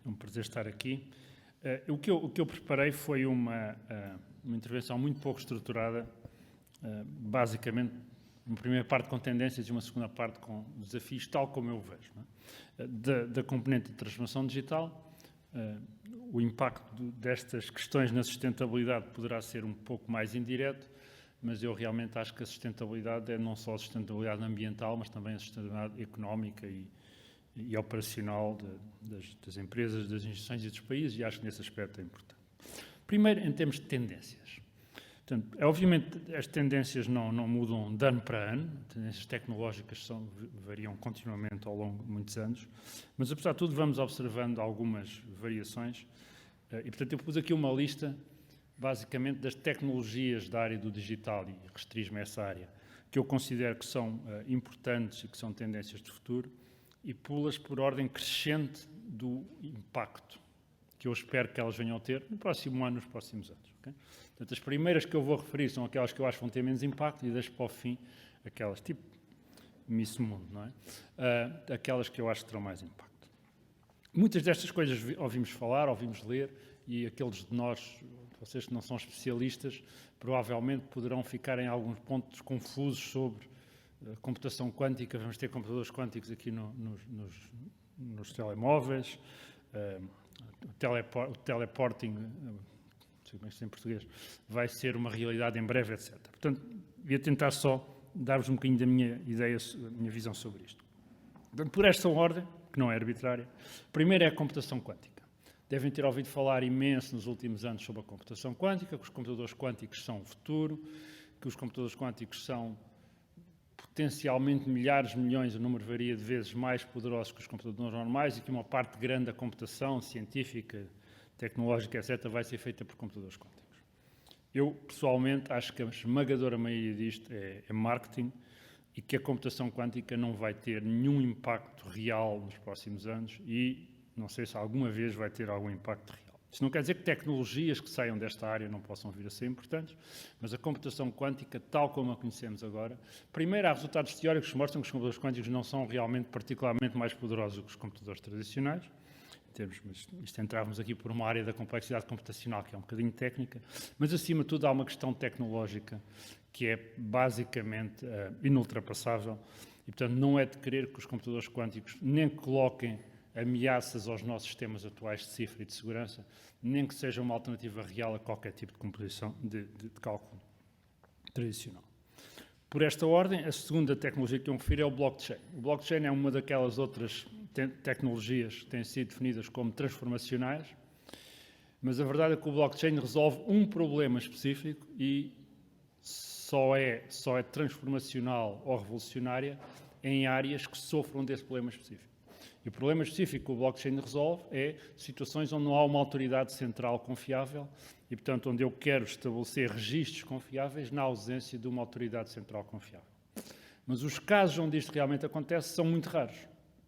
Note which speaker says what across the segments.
Speaker 1: É um prazer estar aqui. O que eu preparei foi uma intervenção muito pouco estruturada, basicamente, uma primeira parte com tendências e uma segunda parte com desafios, tal como eu o vejo. Não é? Da componente de transformação digital, o impacto destas questões na sustentabilidade poderá ser um pouco mais indireto, mas eu realmente acho que a sustentabilidade é não só a sustentabilidade ambiental, mas também a sustentabilidade económica e operacional das empresas, das instituições e dos países, e acho que nesse aspecto é importante. Primeiro, em termos de tendências. Portanto, obviamente, as tendências não mudam de ano para ano, tendências tecnológicas variam continuamente ao longo de muitos anos, mas, apesar de tudo, vamos observando algumas variações, e, portanto, eu pus aqui uma lista, basicamente, das tecnologias da área do digital, e restringo-me a essa área, que eu considero que são importantes e que são tendências de futuro, e pô-las por ordem crescente do impacto que eu espero que elas venham a ter no próximo ano, nos próximos anos. Okay? Portanto, as primeiras que eu vou referir são aquelas que eu acho que vão ter menos impacto e deixo para o fim aquelas, tipo Miss Mundo, não é? Aquelas que eu acho que terão mais impacto. Muitas destas coisas ouvimos falar, ouvimos ler, e aqueles de nós, vocês que não são especialistas, provavelmente poderão ficar em alguns pontos confusos sobre computação quântica. Vamos ter computadores quânticos aqui nos telemóveis, o teleporting, não sei como é que se diz em português, vai ser uma realidade em breve, etc. Portanto, ia tentar só dar-vos um bocadinho da minha ideia, da minha visão sobre isto. Portanto, por esta ordem, que não é arbitrária, primeiro é a computação quântica. Devem ter ouvido falar imenso nos últimos anos sobre a computação quântica, que os computadores quânticos são o futuro, que os computadores quânticos são potencialmente milhares, milhões, o número varia de vezes mais poderosos que os computadores normais e que uma parte grande da computação científica, tecnológica, etc., vai ser feita por computadores quânticos. Eu, pessoalmente, acho que a esmagadora maioria disto é marketing e que a computação quântica não vai ter nenhum impacto real nos próximos anos e não sei se alguma vez vai ter algum impacto real. Isso não quer dizer que tecnologias que saiam desta área não possam vir a ser importantes, mas a computação quântica, tal como a conhecemos agora, primeiro há resultados teóricos que mostram que os computadores quânticos não são realmente particularmente mais poderosos do que os computadores tradicionais, mas isto entrávamos aqui por uma área da complexidade computacional que é um bocadinho técnica, mas acima de tudo há uma questão tecnológica que é basicamente inultrapassável e, portanto, não é de querer que os computadores quânticos nem coloquem ameaças aos nossos sistemas atuais de cifra e de segurança, nem que seja uma alternativa real a qualquer tipo de composição de cálculo tradicional. Por esta ordem, a segunda tecnologia que eu me refiro é o blockchain. O blockchain é uma daquelas outras tecnologias que têm sido definidas como transformacionais, mas a verdade é que o blockchain resolve um problema específico e só é transformacional ou revolucionária em áreas que sofram desse problema específico. E o problema específico que o blockchain resolve é situações onde não há uma autoridade central confiável e, portanto, onde eu quero estabelecer registros confiáveis na ausência de uma autoridade central confiável. Mas os casos onde isto realmente acontece são muito raros.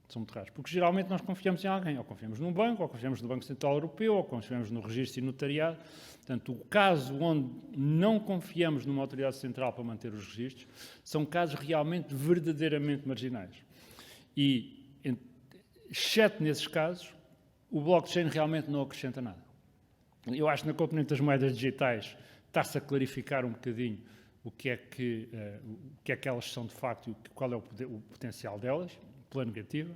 Speaker 1: São muito raros, porque geralmente nós confiamos em alguém, ou confiamos num banco, ou confiamos no Banco Central Europeu, ou confiamos no registro e notariado. Portanto, o caso onde não confiamos numa autoridade central para manter os registros são casos realmente verdadeiramente marginais. E exceto nesses casos, o blockchain realmente não acrescenta nada. Eu acho que na componente das moedas digitais está-se a clarificar um bocadinho o que é que elas são de facto e qual é o potencial delas, pela negativa,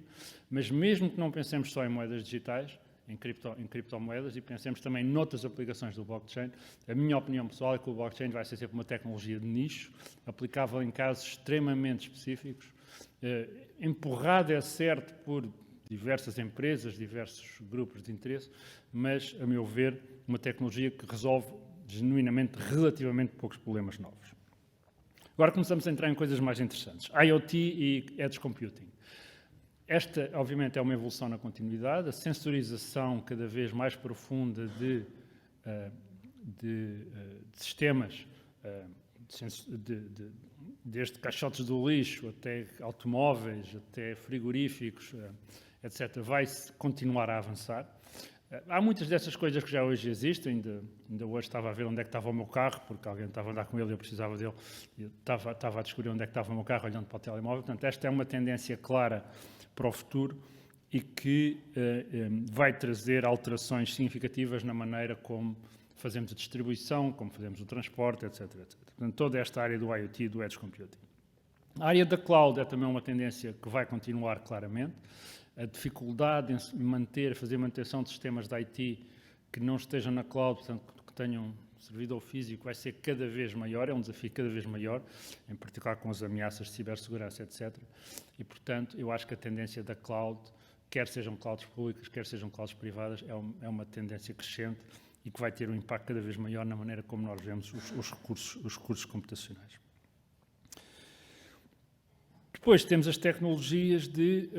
Speaker 1: mas mesmo que não pensemos só em moedas digitais, em criptomoedas e pensemos também noutras aplicações do blockchain, a minha opinião pessoal é que o blockchain vai ser sempre uma tecnologia de nicho, aplicável em casos extremamente específicos, empurrada, é certo, por diversas empresas, diversos grupos de interesse, mas, a meu ver, uma tecnologia que resolve genuinamente, relativamente poucos problemas novos. Agora começamos a entrar em coisas mais interessantes. IoT e Edge Computing. Esta, obviamente, é uma evolução na continuidade, a sensorização cada vez mais profunda de sistemas, desde caixotes do lixo até automóveis, até frigoríficos, etc., vai continuar a avançar. Há muitas dessas coisas que já hoje existem, ainda hoje estava a ver onde é que estava o meu carro, porque alguém estava a andar com ele e eu precisava dele, e estava a descobrir onde é que estava o meu carro olhando para o telemóvel. Portanto, esta é uma tendência clara para o futuro e que vai trazer alterações significativas na maneira como fazemos a distribuição, como fazemos o transporte, etc. Portanto, toda esta área do IoT e do Edge Computing. A área da cloud é também uma tendência que vai continuar claramente. A dificuldade em fazer manutenção de sistemas de IT que não estejam na cloud, portanto, que tenham servidor físico, vai ser cada vez maior, é um desafio cada vez maior, em particular com as ameaças de cibersegurança, etc. E, portanto, eu acho que a tendência da cloud, quer sejam clouds públicas, quer sejam clouds privadas, é uma tendência crescente e que vai ter um impacto cada vez maior na maneira como nós vemos os recursos computacionais. Depois temos as tecnologias de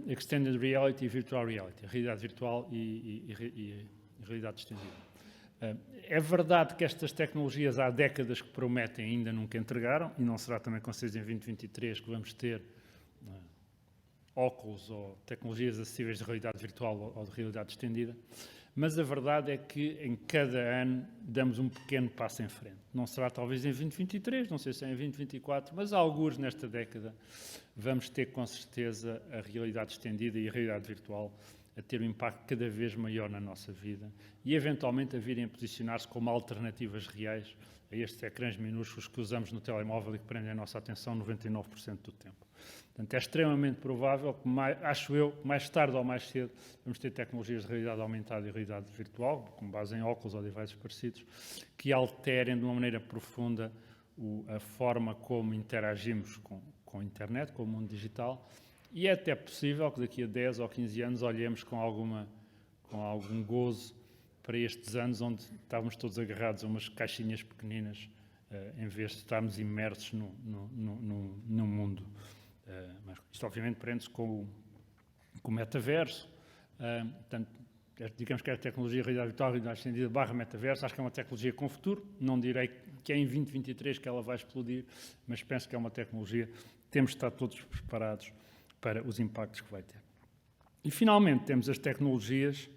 Speaker 1: Extended Reality e Virtual Reality, realidade virtual e realidade estendida. É verdade que estas tecnologias há décadas que prometem ainda nunca entregaram, e não será também com certeza em 2023 que vamos ter óculos ou tecnologias acessíveis de realidade virtual ou de realidade estendida, mas a verdade é que em cada ano damos um pequeno passo em frente. Não será talvez em 2023, não sei se é em 2024, mas alguns nesta década vamos ter com certeza a realidade estendida e a realidade virtual a ter um impacto cada vez maior na nossa vida e eventualmente a virem a posicionar-se como alternativas reais a estes ecrãs minúsculos que usamos no telemóvel e que prendem a nossa atenção 99% do tempo. Portanto, é extremamente provável que, acho eu, mais tarde ou mais cedo, vamos ter tecnologias de realidade aumentada e realidade virtual, com base em óculos ou devices parecidos, que alterem de uma maneira profunda a forma como interagimos com a internet, com o mundo digital, e é até possível que daqui a 10 ou 15 anos olhemos com algum gozo para estes anos onde estávamos todos agarrados a umas caixinhas pequeninas, em vez de estarmos imersos no mundo. Mas isto obviamente prende-se com o metaverso, portanto, digamos que é a tecnologia realidade virtual, realidade estendida / metaverso, acho que é uma tecnologia com futuro, não direi que é em 2023 que ela vai explodir, mas penso que é uma tecnologia que temos de estar todos preparados para os impactos que vai ter. E finalmente temos as tecnologias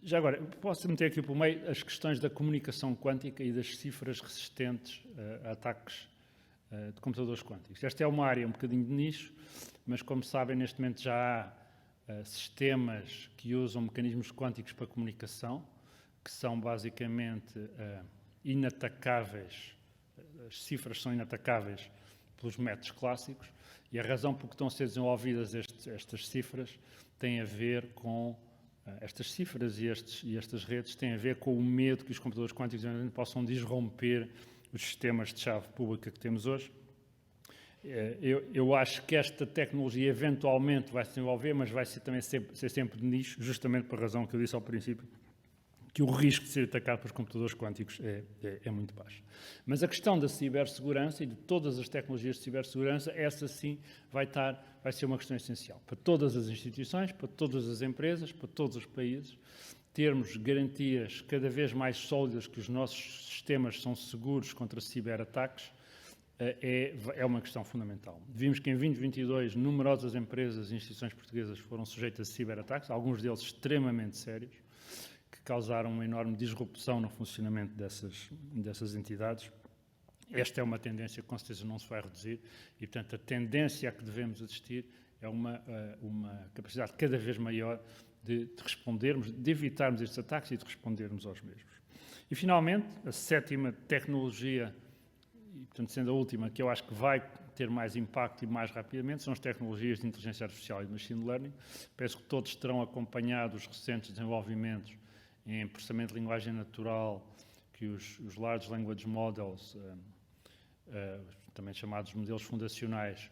Speaker 1: já agora, posso meter aqui por meio as questões da comunicação quântica e das cifras resistentes a ataques de computadores quânticos. Esta é uma área um bocadinho de nicho, mas como sabem, neste momento já há sistemas que usam mecanismos quânticos para comunicação, que são basicamente inatacáveis, as cifras são inatacáveis pelos métodos clássicos, e a razão por que estão a ser desenvolvidas estas cifras tem a ver com estas cifras e estas redes têm a ver com o medo que os computadores quânticos possam disromper os sistemas de chave pública que temos hoje. Eu acho que esta tecnologia eventualmente vai se desenvolver, mas vai ser sempre de nicho, justamente por a razão que eu disse ao princípio, que o risco de ser atacado pelos computadores quânticos é muito baixo. Mas a questão da cibersegurança e de todas as tecnologias de cibersegurança, essa sim vai ser uma questão essencial para todas as instituições, para todas as empresas, para todos os países, termos garantias cada vez mais sólidas que os nossos sistemas são seguros contra ciberataques, é uma questão fundamental. Vimos que em 2022 numerosas empresas e instituições portuguesas foram sujeitas a ciberataques, alguns deles extremamente sérios, que causaram uma enorme disrupção no funcionamento dessas entidades. Esta é uma tendência que com certeza não se vai reduzir e, portanto, a tendência a que devemos assistir é uma capacidade cada vez maior de respondermos, de evitarmos estes ataques e de respondermos aos mesmos. E, finalmente, a sétima tecnologia, e, portanto, sendo a última, que eu acho que vai ter mais impacto e mais rapidamente, são as tecnologias de inteligência artificial e de machine learning. Penso que todos terão acompanhado os recentes desenvolvimentos em processamento de linguagem natural que os Large Language Models, também chamados modelos fundacionais,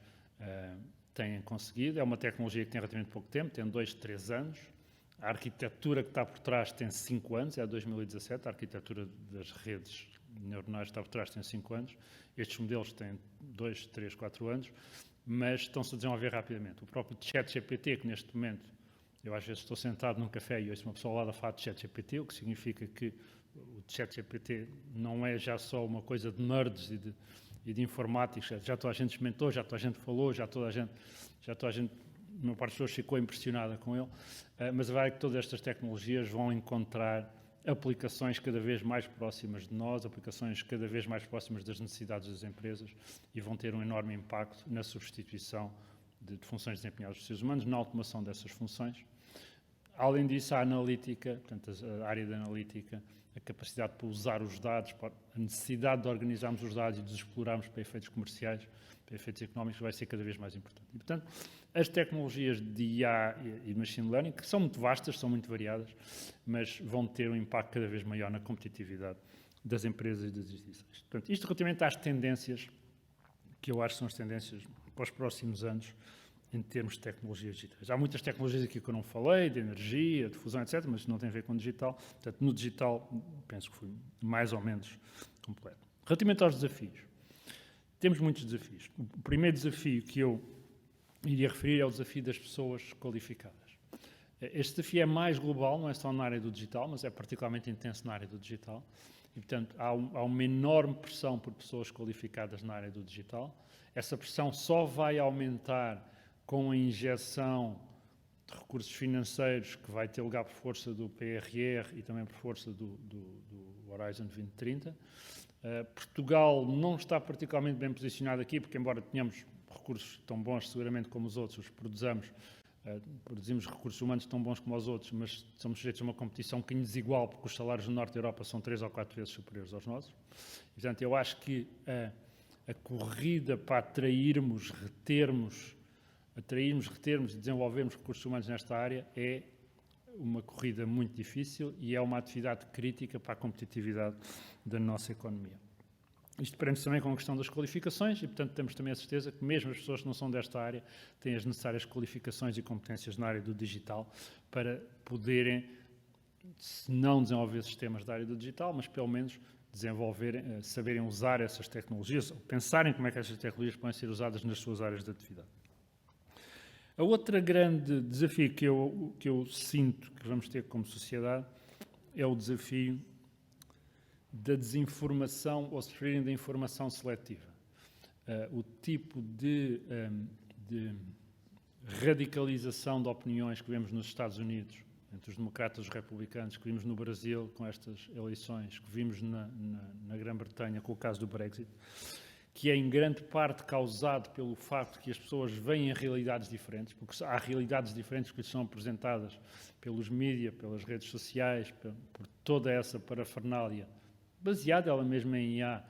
Speaker 1: têm conseguido. É uma tecnologia que tem relativamente pouco tempo, tem 2, 3 anos. A arquitetura que está por trás tem 5 anos, é 2017, a arquitetura das redes neuronais que está por trás tem 5 anos. Estes modelos têm 2, 3, 4 anos, mas estão-se a desenvolver rapidamente. O próprio ChatGPT, que neste momento, eu às vezes estou sentado num café e ouço uma pessoa ao lado a falar de ChatGPT, o que significa que o ChatGPT não é já só uma coisa de nerds e de informáticos, já toda a gente experimentou, já toda a gente falou, já toda a gente, uma parte das pessoas ficou impressionada com ele, mas a verdade é que todas estas tecnologias vão encontrar aplicações cada vez mais próximas de nós, aplicações cada vez mais próximas das necessidades das empresas e vão ter um enorme impacto na substituição de funções desempenhadas por seres humanos, na automação dessas funções. Além disso, a analítica, portanto, a área da analítica, a capacidade para usar os dados, a necessidade de organizarmos os dados e de os explorarmos para efeitos comerciais, para efeitos económicos, vai ser cada vez mais importante. E, portanto, as tecnologias de IA e de Machine Learning, que são muito vastas, são muito variadas, mas vão ter um impacto cada vez maior na competitividade das empresas e das instituições. Portanto, isto relativamente às tendências, que eu acho que são as tendências para os próximos anos, em termos de tecnologias digitais. Há muitas tecnologias aqui que eu não falei, de energia, de fusão, etc., mas não tem a ver com digital. Portanto, no digital, penso que fui mais ou menos completo. Relativamente aos desafios, temos muitos desafios. O primeiro desafio que eu iria referir é o desafio das pessoas qualificadas. Este desafio é mais global, não é só na área do digital, mas é particularmente intenso na área do digital. E, portanto, há uma enorme pressão por pessoas qualificadas na área do digital. Essa pressão só vai aumentar com a injeção de recursos financeiros que vai ter lugar por força do PRR e também por força do Horizon 2030. Portugal não está particularmente bem posicionado aqui, porque embora tenhamos recursos tão bons seguramente como os outros, produzimos recursos humanos tão bons como os outros, mas somos sujeitos a uma competição um bocadinho desigual, porque os salários do Norte da Europa são 3 ou 4 vezes superiores aos nossos. E, portanto, eu acho que a corrida para atrairmos, retermos e desenvolvermos recursos humanos nesta área é uma corrida muito difícil e é uma atividade crítica para a competitividade da nossa economia. Isto prende-se também com a questão das qualificações e, portanto, temos também a certeza que mesmo as pessoas que não são desta área têm as necessárias qualificações e competências na área do digital para poderem, se não desenvolver sistemas da área do digital, mas pelo menos saberem usar essas tecnologias, ou pensarem como é que essas tecnologias podem ser usadas nas suas áreas de atividade. A outra grande desafio que eu sinto que vamos ter como sociedade é o desafio da desinformação ou sofrerem da informação seletiva. O tipo de radicalização de opiniões que vemos nos Estados Unidos, entre os democratas e os republicanos, que vimos no Brasil com estas eleições, que vimos na Grã-Bretanha com o caso do Brexit, que é em grande parte causado pelo facto que as pessoas veem realidades diferentes, porque há realidades diferentes que lhes são apresentadas pelos mídias, pelas redes sociais, por toda essa parafernália, baseada ela mesma em IA,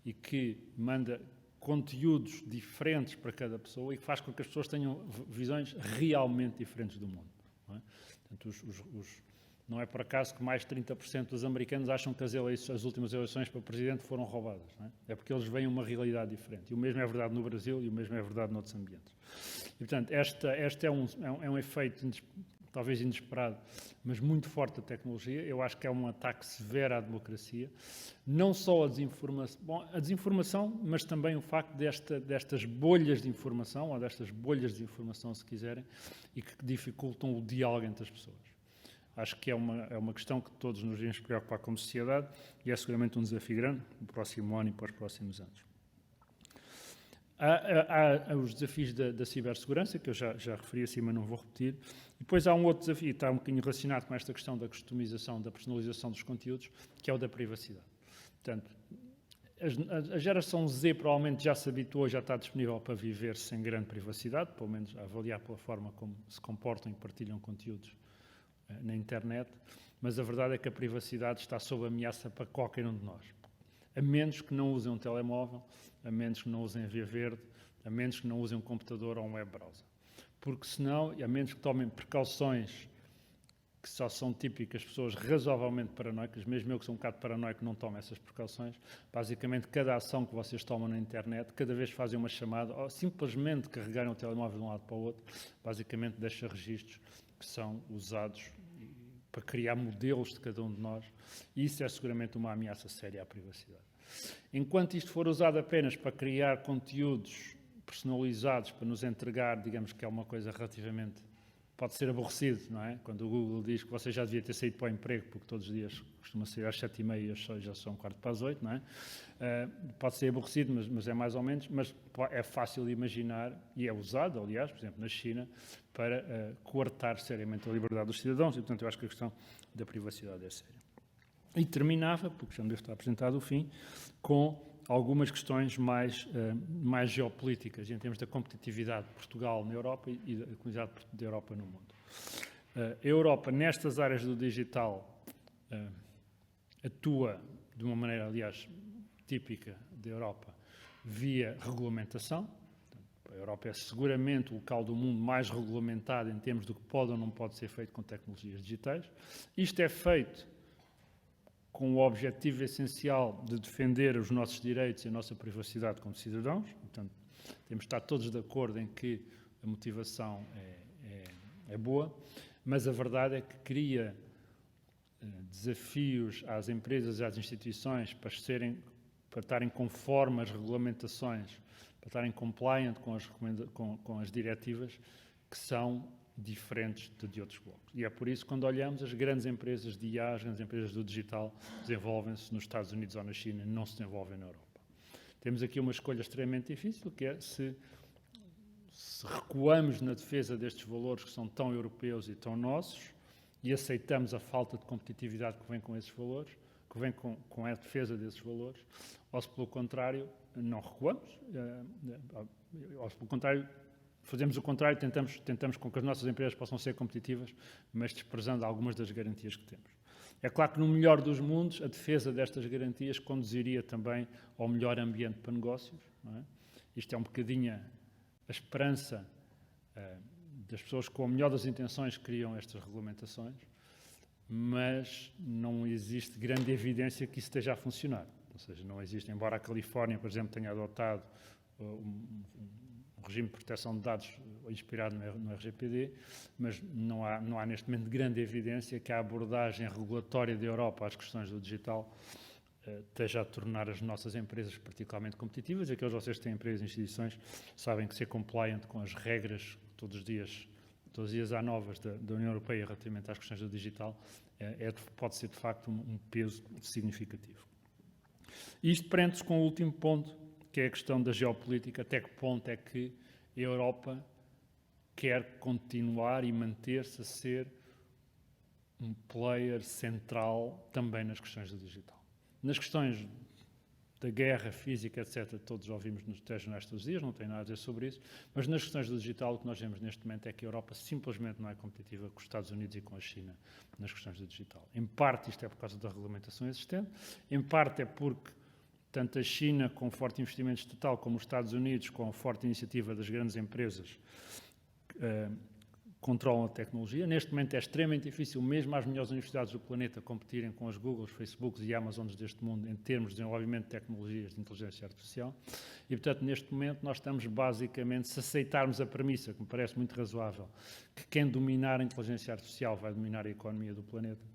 Speaker 1: e que manda conteúdos diferentes para cada pessoa e que faz com que as pessoas tenham visões realmente diferentes do mundo. Não é? Portanto, não é por acaso que mais de 30% dos americanos acham que as últimas eleições para presidente foram roubadas. Não é? É porque eles veem uma realidade diferente. E o mesmo é verdade no Brasil e o mesmo é verdade noutros ambientes. E, portanto, este é um efeito talvez inesperado, mas muito forte da tecnologia. Eu acho que é um ataque severo à democracia. Não só a desinformação, mas também o facto destas bolhas de informação, ou destas bolhas de informação, se quiserem, e que dificultam o diálogo entre as pessoas. Acho que é uma questão que todos nos devemos preocupar como sociedade e é seguramente um desafio grande no próximo ano e para os próximos anos. Há os desafios da cibersegurança, que eu já referi assim, mas não vou repetir. E depois há um outro desafio, que está um bocadinho relacionado com esta questão da customização, da personalização dos conteúdos, que é o da privacidade. Portanto, a geração Z provavelmente já se habituou, já está disponível para viver sem grande privacidade, pelo menos a avaliar pela forma como se comportam e partilham conteúdos na internet, mas a verdade é que a privacidade está sob ameaça para qualquer um de nós. A menos que não usem um telemóvel, a menos que não usem a via verde, a menos que não usem um computador ou um web browser. Porque senão, e a menos que tomem precauções que só são típicas pessoas razoavelmente paranoicas, mesmo eu que sou um bocado paranoico não tomo essas precauções, basicamente cada ação que vocês tomam na internet, cada vez que fazem uma chamada, ou simplesmente carregarem o telemóvel de um lado para o outro, basicamente deixa registros que são usados para criar modelos de cada um de nós, e isso é seguramente uma ameaça séria à privacidade. Enquanto isto for usado apenas para criar conteúdos personalizados, para nos entregar, digamos que é uma coisa relativamente, pode ser aborrecido, não é? Quando o Google diz que você já devia ter saído para o emprego, porque todos os dias costuma sair às 7h30 e as já são 7:45, não é? Pode ser aborrecido, mas é mais ou menos, mas é fácil de imaginar, e é usado, aliás, por exemplo, na China, para coartar seriamente a liberdade dos cidadãos, e portanto eu acho que a questão da privacidade é séria. E terminava, porque já me devo estar apresentado o fim, com algumas questões mais geopolíticas, em termos da competitividade de Portugal na Europa e da comunidade da Europa no mundo. A Europa, nestas áreas do digital, atua de uma maneira, aliás, típica da Europa, via regulamentação. A Europa é seguramente o local do mundo mais regulamentado em termos do que pode ou não pode ser feito com tecnologias digitais. Isto é feito com o objetivo essencial de defender os nossos direitos e a nossa privacidade como cidadãos. Portanto, temos de estar todos de acordo em que a motivação é boa, mas a verdade é que cria desafios às empresas e às instituições para estarem conforme as regulamentações, para estarem compliant com as diretivas, que são diferentes de outros blocos. E é por isso que, quando olhamos, as grandes empresas de IA, as grandes empresas do digital, desenvolvem-se nos Estados Unidos ou na China, não se desenvolvem na Europa. Temos aqui uma escolha extremamente difícil, que é se recuamos na defesa destes valores que são tão europeus e tão nossos e aceitamos a falta de competitividade que vem com esses valores, que vem com a defesa desses valores, ou se, pelo contrário, não recuamos, ou se, pelo contrário, fazemos o contrário, tentamos com que as nossas empresas possam ser competitivas, mas desprezando algumas das garantias que temos. É claro que, no melhor dos mundos, a defesa destas garantias conduziria também ao melhor ambiente para negócios. Não é? Isto é um bocadinho a esperança das pessoas que, com a melhor das intenções, criam estas regulamentações, mas não existe grande evidência que isso esteja a funcionar. Ou seja, não existe, embora a Califórnia, por exemplo, tenha adotado um regime de proteção de dados inspirado no RGPD, mas não há neste momento grande evidência que a abordagem regulatória da Europa às questões do digital esteja a tornar as nossas empresas particularmente competitivas. E aqueles de vocês que têm empresas e instituições sabem que ser compliant com as regras todos os dias há novas da União Europeia relativamente às questões do digital, pode ser de facto um peso significativo. E isto prende-se com o último ponto, que é a questão da geopolítica, até que ponto é que a Europa quer continuar e manter-se a ser um player central também nas questões do digital. Nas questões da guerra física, etc., todos ouvimos nos telejornais todos os dias, não tenho nada a dizer sobre isso, mas nas questões do digital o que nós vemos neste momento é que a Europa simplesmente não é competitiva com os Estados Unidos e com a China nas questões do digital. Em parte isto é por causa da regulamentação existente, em parte é porque tanto a China, com forte investimento estatal, como os Estados Unidos, com a forte iniciativa das grandes empresas, controlam a tecnologia. Neste momento é extremamente difícil, mesmo às melhores universidades do planeta, competirem com as Googles, Facebooks e Amazons deste mundo em termos de desenvolvimento de tecnologias de inteligência artificial. E, portanto, neste momento nós estamos basicamente, se aceitarmos a premissa, que me parece muito razoável, que quem dominar a inteligência artificial vai dominar a economia do planeta,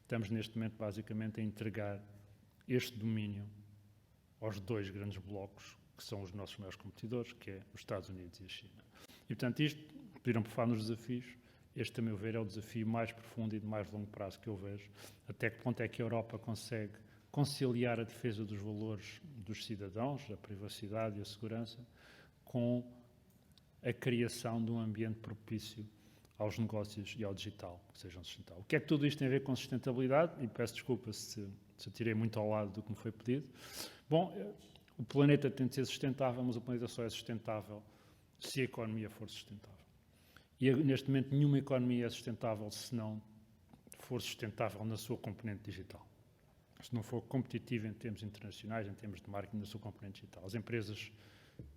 Speaker 1: estamos neste momento basicamente a entregar este domínio aos dois grandes blocos, que são os nossos maiores competidores, que é os Estados Unidos e a China. E, portanto, isto, pediram por falar nos desafios, este, a meu ver, é o desafio mais profundo e de mais longo prazo que eu vejo. Até que ponto é que a Europa consegue conciliar a defesa dos valores dos cidadãos, a privacidade e a segurança, com a criação de um ambiente propício aos negócios e ao digital, que sejam sustentáveis. O que é que tudo isto tem a ver com sustentabilidade? E peço desculpa se tirei muito ao lado do que me foi pedido. Bom, o planeta tem de ser sustentável, mas o planeta só é sustentável se a economia for sustentável. E neste momento nenhuma economia é sustentável se não for sustentável na sua componente digital. Se não for competitiva em termos internacionais, em termos de marketing, na sua componente digital. As empresas,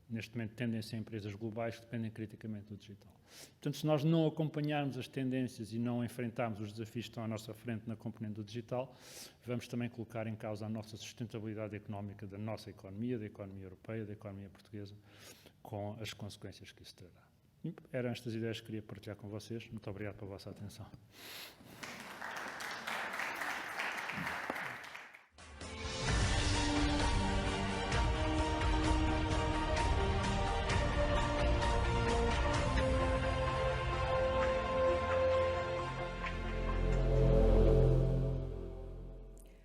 Speaker 1: neste momento, tendem a ser empresas globais que dependem criticamente do digital. Portanto, se nós não acompanharmos as tendências e não enfrentarmos os desafios que estão à nossa frente na componente do digital, vamos também colocar em causa a nossa sustentabilidade económica da nossa economia, da economia europeia, da economia portuguesa, com as consequências que isso trará. Eram estas ideias que queria partilhar com vocês. Muito obrigado pela vossa atenção.